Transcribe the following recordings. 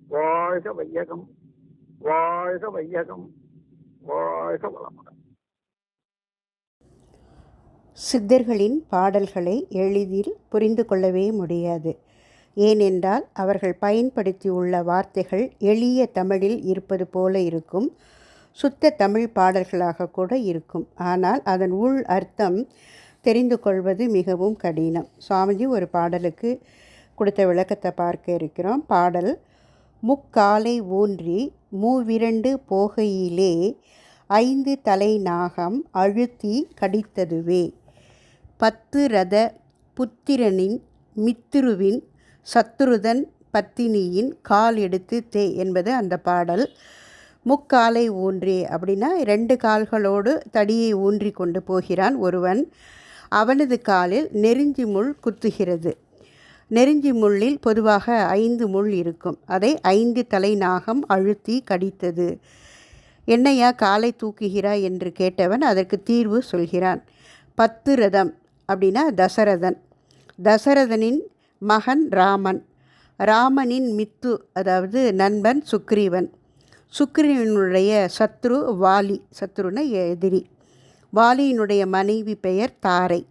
வாழ்க வையகம், வாழ்க வையகம், வாழ்க வளமுடன். சித்தர்களின் பாடல்களை எளிதில் புரிந்து கொள்ளவே முடியாது. ஏனென்றால் அவர்கள் பயன்படுத்தியுள்ள வார்த்தைகள் எளிய தமிழில் இருப்பது போல இருக்கும். சுத்த தமிழ் பாடல்களாக கூட இருக்கும். ஆனால் அதன் உள் அர்த்தம் தெரிந்து கொள்வது மிகவும் கடினம். சுவாமிஜி ஒரு பாடலுக்கு கொடுத்த விளக்கத்தை பார்க்க இருக்கிறோம். பாடல்: முக்காலை ஊன்றி மூவிரண்டு போகையிலே 5 தலை நாகம் அழுத்தி கடித்ததுவே. 10 ரத புத்திரனின் மித்திருவின் சத்துருதன் பத்தினியின் கால் எடுத்து தே என்பது அந்த பாடல். முக்காலை ஊன்றி அப்படின்னா 2 கால்களோடு தடியை ஊன்றி கொண்டு போகிறான் ஒருவன். அவனது காலில் நெருஞ்சி முள் குத்துகிறது. நெருஞ்சி முள்ளில் பொதுவாக 5 முள் இருக்கும். அதை 5 தலை நாகம் அழுத்தி கடித்தது. என்னையா காலை தூக்குகிறாய் என்று கேட்டவன் அதற்கு தீர்வு சொல்கிறான். 10 ரதம் அப்படின்னா தசரதன். தசரதனின் மகன் ராமன். ராமனின் மித்து அதாவது நண்பன் சுக்ரீவன். சுக்ரீவனுடைய சத்ரு வாலி. சத்ருன எதிரி. வாலியினுடைய மனைவி பெயர் தாரை.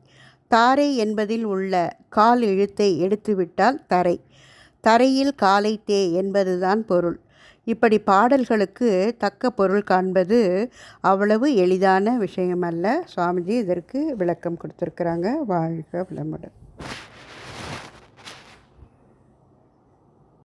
தாரை என்பதில் உள்ள கால் எழுத்தை எடுத்துவிட்டால் தரை. தரையில் காலை தே என்பதுதான் பொருள். இப்படி பாடல்களுக்கு தக்க பொருள் காண்பது அவ்வளவு எளிதான விஷயமல்ல. சுவாமிஜி இதற்கு விளக்கம் கொடுத்துருக்குறாங்க. வாழ்க வளமுடன்.